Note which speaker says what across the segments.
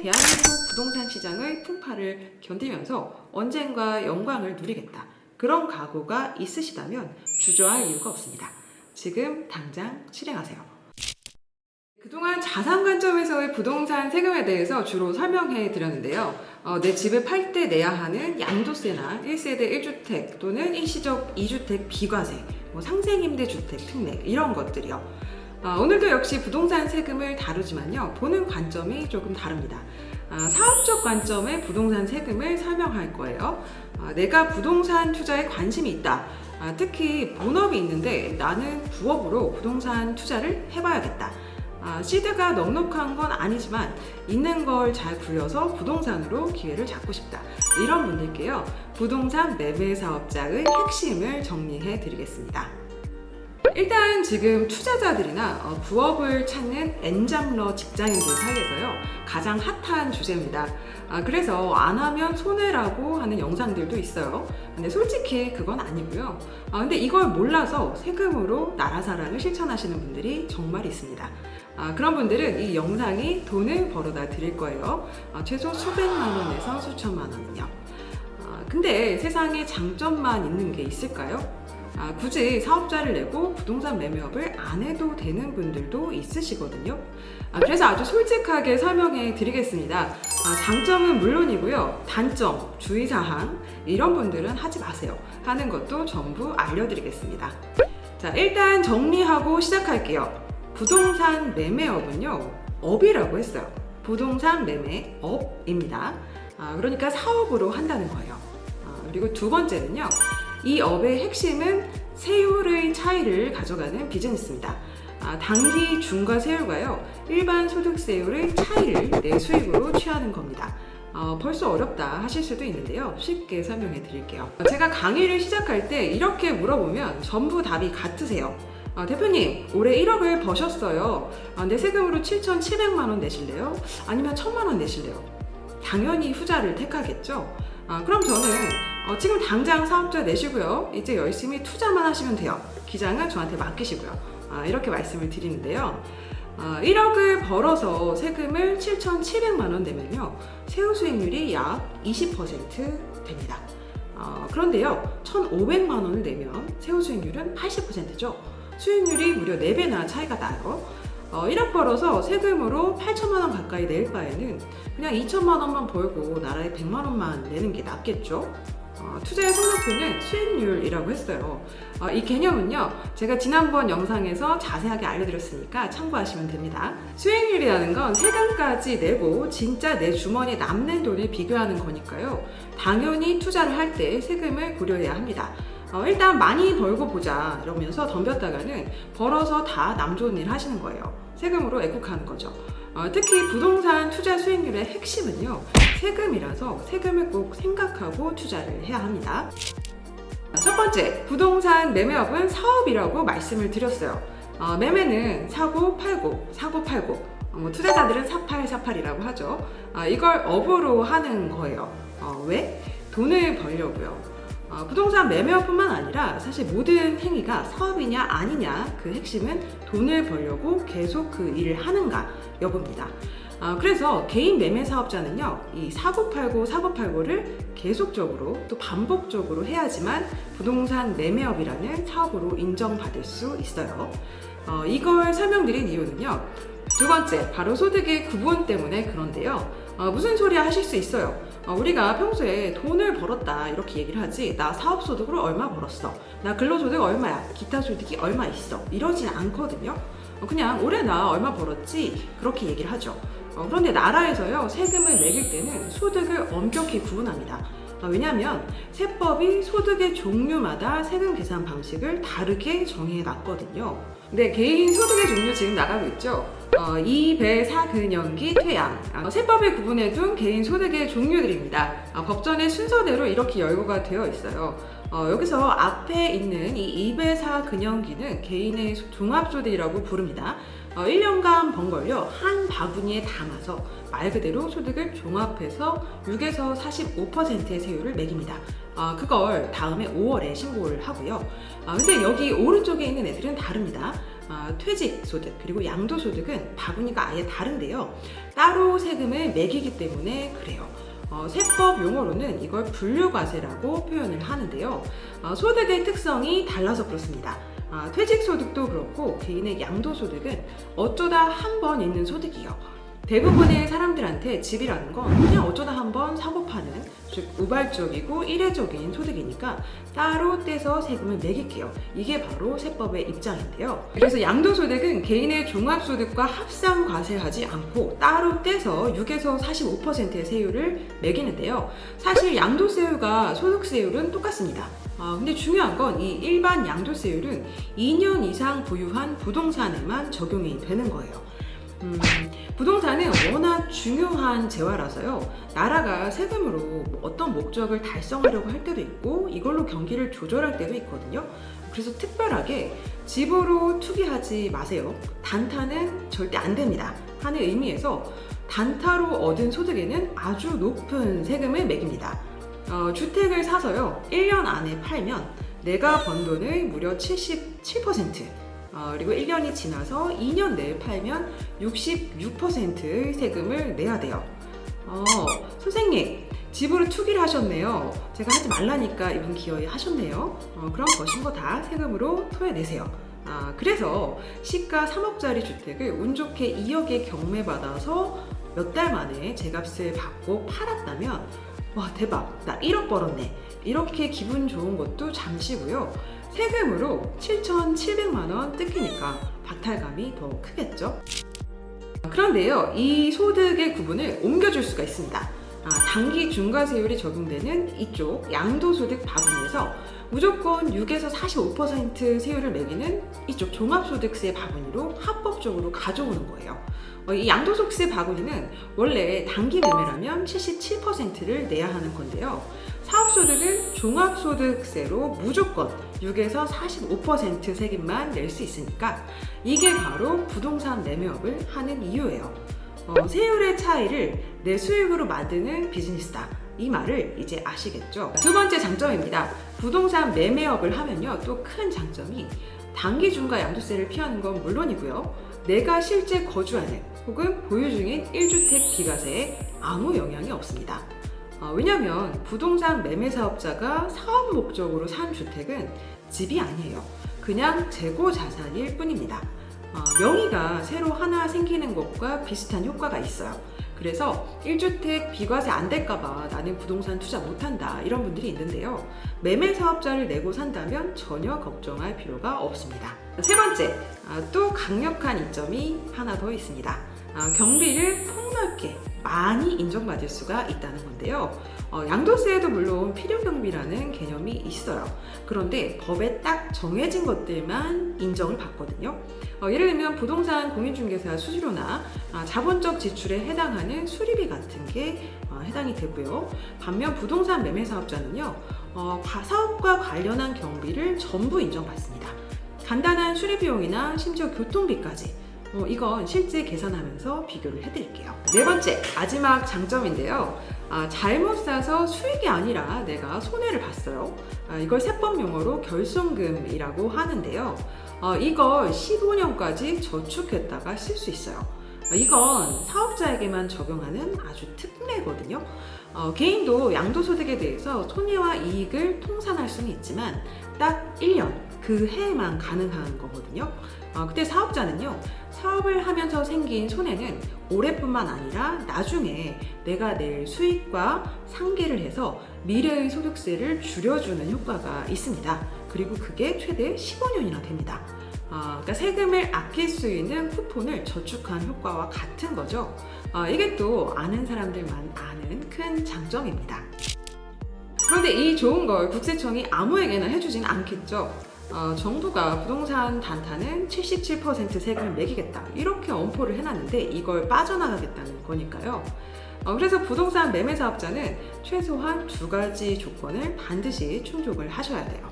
Speaker 1: 대한민국 부동산 시장의 풍파를 견디면서 언젠가 영광을 누리겠다. 그런 각오가 있으시다면 주저할 이유가 없습니다. 지금 당장 실행하세요. 그동안 자산 관점에서의 부동산 세금에 대해서 주로 설명해 드렸는데요. 내 집을 팔 때 내야 하는 양도세나 1세대 1주택 또는 일시적 2주택 비과세, 상생임대주택 특례 이런 것들이요. 오늘도 역시 부동산 세금을 다루지만요. 보는 관점이 조금 다릅니다. 사업적 관점의 부동산 세금을 설명할 거예요. 내가 부동산 투자에 관심이 있다. 특히 본업이 있는데 나는 부업으로 부동산 투자를 해봐야겠다. 시드가 넉넉한 건 아니지만 있는 걸 잘 굴려서 부동산으로 기회를 잡고 싶다. 이런 분들께요. 부동산 매매 사업자의 핵심을 정리해 드리겠습니다. 일단 지금 투자자들이나 부업을 찾는 엔잡러 직장인들 사이에서요. 가장 핫한 주제입니다. 그래서 안 하면 손해라고 하는 영상들도 있어요. 근데 솔직히 그건 아니고요. 근데 이걸 몰라서 세금으로 나라 사랑을 실천하시는 분들이 정말 있습니다. 그런 분들은 이 영상이 돈을 벌어다 드릴 거예요. 최소 수백만 원에서 수천만 원은요. 근데 세상에 장점만 있는 게 있을까요? 굳이 사업자를 내고 부동산 매매업을 안 해도 되는 분들도 있으시거든요. 그래서 아주 솔직하게 설명해 드리겠습니다. 장점은 물론이고요. 단점, 주의사항 이런 분들은 하지 마세요 하는 것도 전부 알려드리겠습니다. 자, 일단 정리하고 시작할게요. 부동산 매매업은요, 업이라고 했어요. 부동산 매매업입니다. 그러니까 사업으로 한다는 거예요. 그리고 두 번째는요, 이 업의 핵심은 세율의 차이를 가져가는 비즈니스입니다. 단기, 중과 세율과요, 일반 소득세율의 차이를 내 수익으로 취하는 겁니다. 벌써 어렵다 하실 수도 있는데요. 쉽게 설명해 드릴게요. 제가 강의를 시작할 때 이렇게 물어보면 전부 답이 같으세요. 대표님, 올해 1억을 버셨어요. 내 세금으로 7,700만 원 내실래요? 아니면 1,000만 원 내실래요? 당연히 후자를 택하겠죠? 그럼 저는 지금 당장 사업자 내시고요. 이제 열심히 투자만 하시면 돼요. 기장은 저한테 맡기시고요. 이렇게 말씀을 드리는데요. 1억을 벌어서 세금을 7,700만 원 내면요. 세후 수익률이 약 20% 됩니다. 그런데요. 1,500만 원을 내면 세후 수익률은 80%죠. 수익률이 무려 4배나 차이가 나요. 1억 벌어서 세금으로 8천만 원 가까이 낼 바에는 그냥 2천만 원만 벌고 나라에 100만 원만 내는 게 낫겠죠? 투자의 성적표는 수익률이라고 했어요. 이 개념은요, 제가 지난번 영상에서 자세하게 알려드렸으니까 참고하시면 됩니다. 수익률이라는 건 세금까지 내고 진짜 내 주머니에 남는 돈을 비교하는 거니까요. 당연히 투자를 할 때 세금을 고려해야 합니다. 일단 많이 벌고 보자 이러면서 덤볐다가는 벌어서 다 남 좋은 일 하시는 거예요. 세금으로 애국하는 거죠. 특히 부동산 투자 수익률의 핵심은요, 세금이라서 세금을 꼭 생각하고 투자를 해야 합니다. 첫 번째, 부동산 매매업은 사업이라고 말씀을 드렸어요. 매매는 사고 팔고 사고 팔고, 투자자들은 사팔사팔이라고 하죠. 이걸 업으로 하는 거예요. 왜? 돈을 벌려고요. 부동산 매매업뿐만 아니라 사실 모든 행위가 사업이냐 아니냐, 그 핵심은 돈을 벌려고 계속 그 일을 하는가 여부입니다. 그래서 개인 매매 사업자는요, 이 사고팔고를 계속적으로 또 반복적으로 해야지만 부동산 매매업이라는 사업으로 인정받을 수 있어요. 이걸 설명드린 이유는요, 두 번째, 바로 소득의 구분 때문에 그런데요. 무슨 소리야 하실 수 있어요. 우리가 평소에 돈을 벌었다 이렇게 얘기를 하지, 나 사업소득으로 얼마 벌었어, 나 근로소득 얼마야, 기타 소득이 얼마 있어, 이러진 않거든요. 그냥 올해 나 얼마 벌었지 그렇게 얘기를 하죠. 그런데 나라에서요, 세금을 매길 때는 소득을 엄격히 구분합니다. 왜냐하면 세법이 소득의 종류마다 세금 계산 방식을 다르게 정해 놨거든요. 네, 개인 소득의 종류 지금 나가고 있죠. 2배, 4근연기, 퇴양. 세법에 구분해둔 개인 소득의 종류들입니다. 법전의 순서대로 이렇게 열거가 되어 있어요. 여기서 앞에 있는 이 2배, 4근연기는 개인의 종합소득이라고 부릅니다. 1년간 번 걸요, 한 바구니에 담아서 말 그대로 소득을 종합해서 6에서 45%의 세율을 매깁니다. 그걸 다음에 5월에 신고를 하고요. 근데 여기 오른쪽에 있는 애들은 다릅니다. 퇴직소득 그리고 양도소득은 바구니가 아예 다른데요. 따로 세금을 매기기 때문에 그래요. 세법 용어로는 이걸 분류과세라고 표현을 하는데요. 소득의 특성이 달라서 그렇습니다. 퇴직소득도 그렇고 개인의 양도소득은 어쩌다 한 번 있는 소득이요. 대부분의 사람들한테 집이라는 건 그냥 어쩌다 한번 사고 파는, 즉 우발적이고 일회적인 소득이니까 따로 떼서 세금을 매길게요. 이게 바로 세법의 입장인데요. 그래서 양도소득은 개인의 종합소득과 합산 과세하지 않고 따로 떼서 6에서 45%의 세율을 매기는데요. 사실 양도세율과 소득세율은 똑같습니다. 근데 중요한 건 이 일반 양도세율은 2년 이상 보유한 부동산에만 적용이 되는 거예요. 부동산은 워낙 중요한 재화라서요. 나라가 세금으로 어떤 목적을 달성하려고 할 때도 있고 이걸로 경기를 조절할 때도 있거든요. 그래서 특별하게 집으로 투기하지 마세요. 단타는 절대 안 됩니다. 하는 의미에서 단타로 얻은 소득에는 아주 높은 세금을 매깁니다. 주택을 사서요. 1년 안에 팔면 내가 번 돈의 무려 77%, 그리고 1년이 지나서 2년 내에 팔면 66%의 세금을 내야 돼요. 선생님, 집으로 투기를 하셨네요. 제가 하지 말라니까 이분 기어이 하셨네요. 그럼 버신 거 다 세금으로 토해내세요. 그래서 시가 3억짜리 주택을 운 좋게 2억에 경매받아서 몇 달 만에 제값을 받고 팔았다면 와, 대박, 나 1억 벌었네, 이렇게 기분 좋은 것도 잠시고요. 세금으로 7,700만 원 뜯기니까 박탈감이 더 크겠죠? 그런데요, 이 소득의 구분을 옮겨줄 수가 있습니다. 단기 중과세율이 적용되는 이쪽 양도소득 바구니에서 무조건 6에서 45% 세율을 매기는 이쪽 종합소득세 바구니로 합법적으로 가져오는 거예요. 이 양도소득세 바구니는 원래 단기 매매라면 77%를 내야 하는 건데요. 사업소득은 종합소득세로 무조건 6에서 45% 세금만 낼 수 있으니까 이게 바로 부동산 매매업을 하는 이유예요. 세율의 차이를 내 수익으로 만드는 비즈니스다. 이 말을 이제 아시겠죠? 두 번째 장점입니다. 부동산 매매업을 하면요, 또 큰 장점이 단기 중과 양도세를 피하는 건 물론이고요. 내가 실제 거주하는 혹은 보유 중인 1주택 비과세에 아무 영향이 없습니다. 왜냐하면 부동산 매매 사업자가 사업 목적으로 산 주택은 집이 아니에요. 그냥 재고 자산일 뿐입니다. 명의가 새로 하나 생기는 것과 비슷한 효과가 있어요. 그래서 1주택 비과세 안 될까봐 나는 부동산 투자 못한다, 이런 분들이 있는데요. 매매 사업자를 내고 산다면 전혀 걱정할 필요가 없습니다. 세 번째, 또 강력한 이점이 하나 더 있습니다. 경비를 폭넓게 많이 인정받을 수가 있다는 건데요. 양도세에도 물론 필요경비라는 개념이 있어요. 그런데 법에 딱 정해진 것들만 인정을 받거든요. 예를 들면 부동산 공인중개사 수수료나 자본적 지출에 해당하는 수리비 같은 게 해당이 되고요. 반면 부동산 매매 사업자는요, 사업과 관련한 경비를 전부 인정받습니다. 간단한 수리 비용이나 심지어 교통비까지. 이건 실제 계산하면서 비교를 해드릴게요. 네 번째, 마지막 장점인데요. 잘못 사서 수익이 아니라 내가 손해를 봤어요. 이걸 세법 용어로 결손금이라고 하는데요. 이걸 15년까지 저축했다가 쓸 수 있어요. 이건 사업자에게만 적용하는 아주 특례거든요. 개인도 양도소득에 대해서 손해와 이익을 통산할 수는 있지만 딱 1년, 그 해에만 가능한 거거든요. 그때 사업자는요, 사업을 하면서 생긴 손해는 올해뿐만 아니라 나중에 내가 낼 수익과 상계를 해서 미래의 소득세를 줄여주는 효과가 있습니다. 그리고 그게 최대 15년이나 됩니다. 그러니까 세금을 아낄 수 있는 쿠폰을 저축한 효과와 같은 거죠. 이게 또 아는 사람들만 아는 큰 장점입니다. 그런데 이 좋은 걸 국세청이 아무에게나 해주진 않겠죠. 정부가 부동산 단타는 77% 세금을 매기겠다, 이렇게 엄포를 해놨는데 이걸 빠져나가겠다는 거니까요. 그래서 부동산 매매 사업자는 최소한 2가지 조건을 반드시 충족을 하셔야 돼요.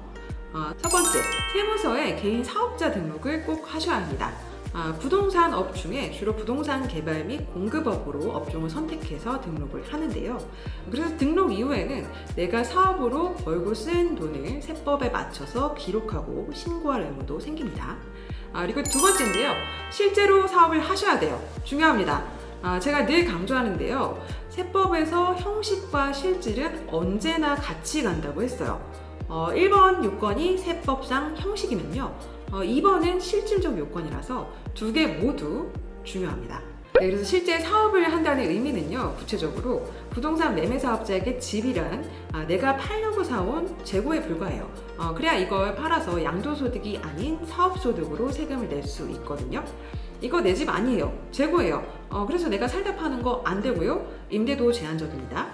Speaker 1: 첫 번째, 세무서에 개인 사업자 등록을 꼭 하셔야 합니다. 부동산 업 중에 주로 부동산 개발 및 공급업으로 업종을 선택해서 등록을 하는데요. 그래서 등록 이후에는 내가 사업으로 벌고 쓴 돈을 세법에 맞춰서 기록하고 신고할 의무도 생깁니다. 그리고 두 번째인데요. 실제로 사업을 하셔야 돼요. 중요합니다. 제가 늘 강조하는데요. 세법에서 형식과 실질은 언제나 같이 간다고 했어요. 1번 요건이 세법상 형식이면요. 2번은 실질적 요건이라서 두 개 모두 중요합니다. 네, 그래서 실제 사업을 한다는 의미는요, 구체적으로 부동산 매매 사업자에게 집이란 내가 팔려고 사온 재고에 불과해요. 그래야 이걸 팔아서 양도소득이 아닌 사업소득으로 세금을 낼 수 있거든요. 이거 내 집 아니에요. 재고예요. 그래서 내가 살다 파는 거 안 되고요. 임대도 제한적입니다.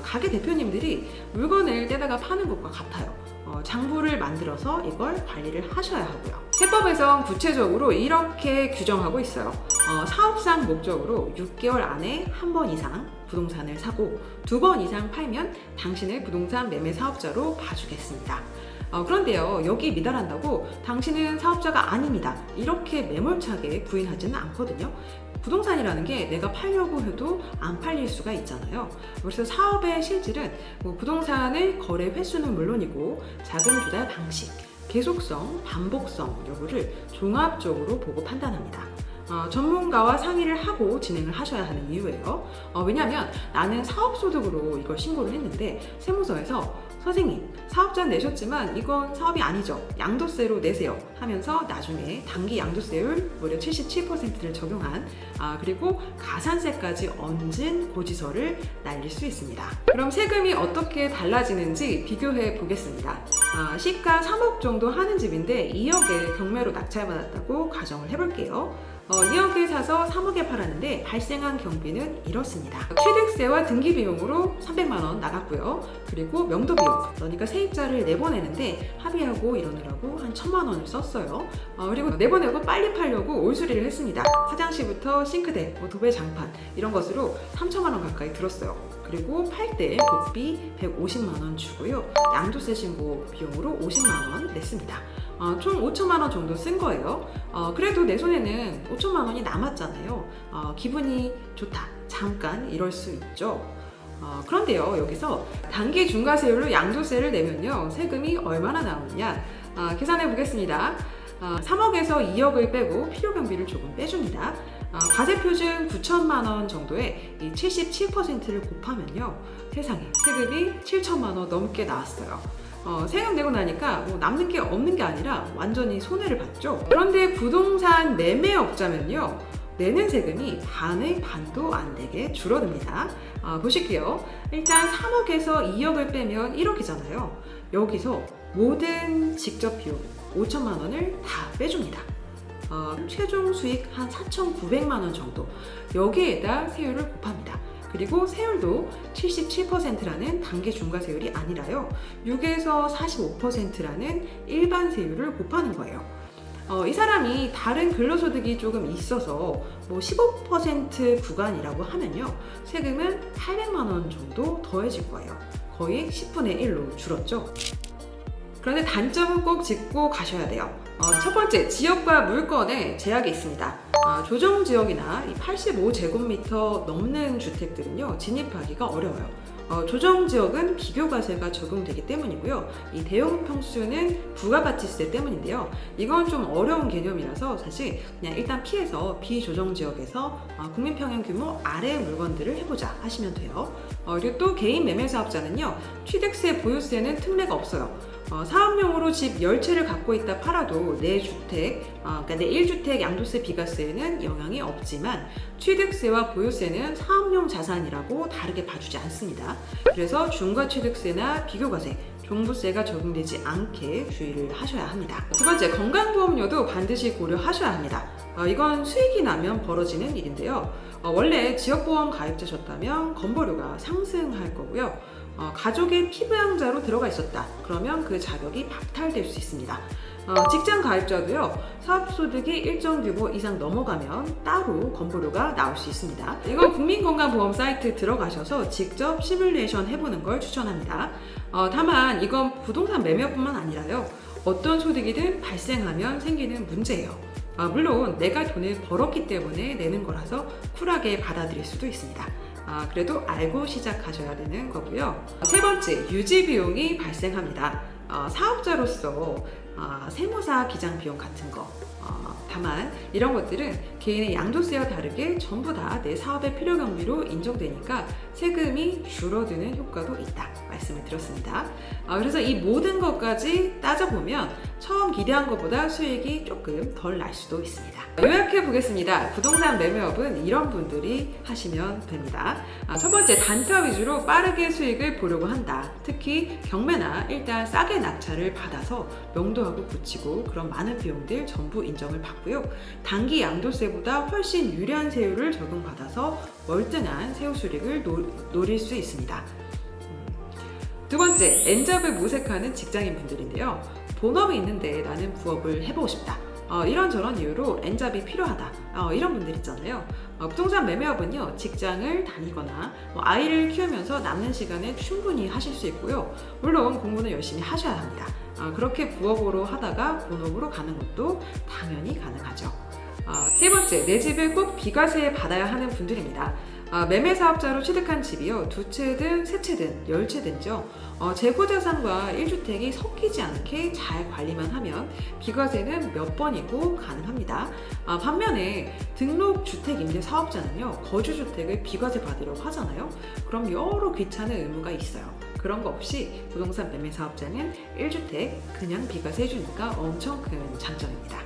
Speaker 1: 가게 대표님들이 물건을 떼다가 파는 것과 같아요. 장부를 만들어서 이걸 관리를 하셔야 하고요. 세법에선 구체적으로 이렇게 규정하고 있어요. 사업상 목적으로 6개월 안에 한 번 이상 부동산을 사고 2번 이상 팔면 당신을 부동산 매매 사업자로 봐주겠습니다. 그런데요, 여기 미달한다고 당신은 사업자가 아닙니다, 이렇게 매몰차게 부인하지는 않거든요. 부동산이라는 게 내가 팔려고 해도 안 팔릴 수가 있잖아요. 그래서 사업의 실질은 부동산의 거래 횟수는 물론이고 자금 조달 방식, 계속성, 반복성 여부를 종합적으로 보고 판단합니다. 전문가와 상의를 하고 진행을 하셔야 하는 이유예요. 왜냐하면 나는 사업소득으로 이걸 신고를 했는데 세무서에서 선생님, 사업자 내셨지만 이건 사업이 아니죠, 양도세로 내세요 하면서 나중에 단기 양도세율 무려 77%를 적용한 그리고 가산세까지 얹은 고지서를 날릴 수 있습니다. 그럼 세금이 어떻게 달라지는지 비교해 보겠습니다. 시가 3억 정도 하는 집인데 2억에 경매로 낙찰받았다고 가정을 해볼게요. 2억에 사서 3억에 팔았는데 발생한 경비는 이렇습니다. 취득세와 등기 비용으로 300만 원 나갔고요. 그리고 명도 비용, 그러니까 세입자를 내보내는데 합의하고 이러느라고 한 1,000만 원을 썼어요. 그리고 내보내고 빨리 팔려고 올수리를 했습니다. 화장실부터 싱크대, 도배 장판 이런 것으로 3천만 원 가까이 들었어요. 그리고 팔 때 복비 150만 원 주고요. 양도세 신고 비용으로 50만 원 냈습니다. 총 5천만 원 정도 쓴 거예요. 그래도 내 손에는 5천만 원이 남았잖아요. 기분이 좋다, 잠깐 이럴 수 있죠. 그런데요, 여기서 단기 중과세율로 양도세를 내면요, 세금이 얼마나 나오느냐 계산해 보겠습니다. 3억에서 2억을 빼고 필요경비를 조금 빼줍니다. 과세표준 9천만 원 정도에 이 77%를 곱하면요, 세상에 세금이 7천만 원 넘게 나왔어요. 세금 내고 나니까 남는 게 없는 게 아니라 완전히 손해를 봤죠. 그런데 부동산 매매업자면요, 내는 세금이 반의 반도 안 되게 줄어듭니다. 보실게요. 일단 3억에서 2억을 빼면 1억이잖아요. 여기서 모든 직접 비용 5천만 원을 다 빼줍니다. 최종 수익 한 4,900만 원 정도, 여기에다 세율을 곱합니다. 그리고 세율도 77%라는 단기 중과세율이 아니라요, 6에서 45%라는 일반 세율을 곱하는 거예요. 이 사람이 다른 근로소득이 조금 있어서 15% 구간이라고 하면요, 세금은 800만 원 정도 더해질 거예요. 거의 10분의 1로 줄었죠. 그런데 단점은 꼭 짚고 가셔야 돼요. 첫 번째, 지역과 물건에 제약이 있습니다. 조정지역이나 85제곱미터 넘는 주택들은요, 진입하기가 어려워요. 조정지역은 비교과세가 적용되기 때문이고요. 이 대형 평수는 부가가치세 때문인데요. 이건 좀 어려운 개념이라서 사실 그냥 일단 피해서 비조정지역에서 국민평형 규모 아래의 물건들을 해보자 하시면 돼요. 그리고 또 개인 매매사업자는요, 취득세, 보유세는 특례가 없어요. 사업용으로 집 10채를 갖고 있다 팔아도 내 주택, 그러니까 내 1주택 양도세 비과세에는 영향이 없지만 취득세와 보유세는 사업용 자산이라고 다르게 봐주지 않습니다. 그래서 중과취득세나 비교과세, 종부세가 적용되지 않게 주의를 하셔야 합니다. 두 번째, 건강보험료도 반드시 고려하셔야 합니다. 이건 수익이 나면 벌어지는 일인데요. 원래 지역보험 가입자셨다면 건보료가 상승할 거고요. 가족의 피부양자로 들어가 있었다, 그러면 그 자격이 박탈될 수 있습니다. 직장 가입자도요, 사업소득이 일정 규모 이상 넘어가면 따로 건보료가 나올 수 있습니다. 이건 국민건강보험 사이트 들어가셔서 직접 시뮬레이션 해보는 걸 추천합니다. 다만 이건 부동산 매매뿐만 아니라요, 어떤 소득이든 발생하면 생기는 문제예요. 물론 내가 돈을 벌었기 때문에 내는 거라서 쿨하게 받아들일 수도 있습니다. 그래도 알고 시작하셔야 되는 거고요. 세 번째, 유지 비용이 발생합니다. 사업자로서 세무사 기장 비용 같은 거. 다만 이런 것들은 개인의 양도세와 다르게 전부 다 내 사업의 필요 경비로 인정되니까 세금이 줄어드는 효과도 있다 말씀을 드렸습니다. 그래서 이 모든 것까지 따져보면 처음 기대한 것보다 수익이 조금 덜 날 수도 있습니다. 요약해 보겠습니다. 부동산 매매업은 이런 분들이 하시면 됩니다. 첫 번째, 단타 위주로 빠르게 수익을 보려고 한다. 특히 경매나 일단 싸게 낙찰을 받아서 명도하고 붙이고 그런 많은 비용들 전부 인정을 받고요. 단기 양도세보다 훨씬 유리한 세율을 적용받아서 월등한 세후 수익을 노릴 수 있습니다. 두 번째, 엔잡을 모색하는 직장인 분들인데요. 본업이 있는데 나는 부업을 해보고 싶다. 이런저런 이유로 엔잡이 필요하다. 이런 분들 있잖아요. 부동산 매매업은요, 직장을 다니거나 아이를 키우면서 남는 시간에 충분히 하실 수 있고요. 물론 공부는 열심히 하셔야 합니다. 그렇게 부업으로 하다가 본업으로 가는 것도 당연히 가능하죠. 세 번째, 내 집을 꼭 비과세 받아야 하는 분들입니다. 매매 사업자로 취득한 집이요, 2채든 3채든 10채든죠. 재고자산과 1주택이 섞이지 않게 잘 관리만 하면 비과세는 몇 번이고 가능합니다. 반면에 등록주택임대사업자는요, 거주주택을 비과세 받으려고 하잖아요. 그럼 여러 귀찮은 의무가 있어요. 그런 거 없이 부동산 매매 사업자는 1주택 그냥 비과세 해주니까 엄청 큰 장점입니다.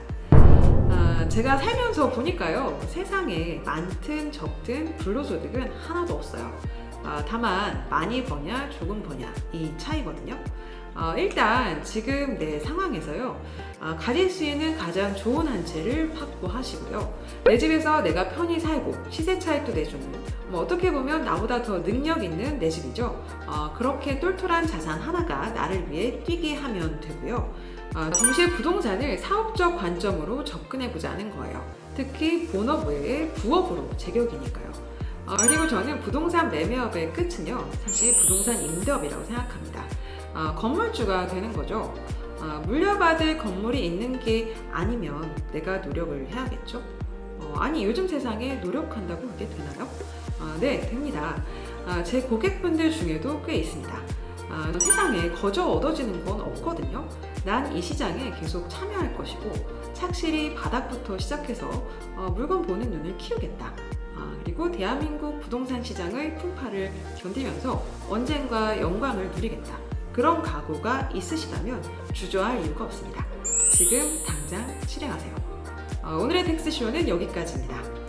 Speaker 1: 제가 살면서 보니까요, 세상에 많든 적든 불로소득은 하나도 없어요. 다만 많이 버냐 조금 버냐 이 차이거든요. 일단 지금 내 상황에서요, 가질 수 있는 가장 좋은 한 채를 확보하시고요. 내 집에서 내가 편히 살고 시세 차익도 내주는, 어떻게 보면 나보다 더 능력 있는 내 집이죠. 그렇게 똘똘한 자산 하나가 나를 위해 뛰게 하면 되고요. 동시에 부동산을 사업적 관점으로 접근해보자는 거예요. 특히 본업 외에 부업으로 제격이니까요. 그리고 저는 부동산 매매업의 끝은요, 사실 부동산 임대업이라고 생각합니다. 건물주가 되는 거죠. 물려받을 건물이 있는 게 아니면 내가 노력을 해야겠죠. 아니, 요즘 세상에 노력한다고 그게 되나요? 네, 됩니다. 제 고객분들 중에도 꽤 있습니다. 세상에 거저 얻어지는 건 없거든요. 난 이 시장에 계속 참여할 것이고 착실히 바닥부터 시작해서 물건 보는 눈을 키우겠다. 그리고 대한민국 부동산 시장의 풍파를 견디면서 언젠가 영광을 누리겠다. 그런 각오가 있으시다면 주저할 이유가 없습니다. 지금 당장 실행하세요. 오늘의 텍스쇼는 여기까지입니다.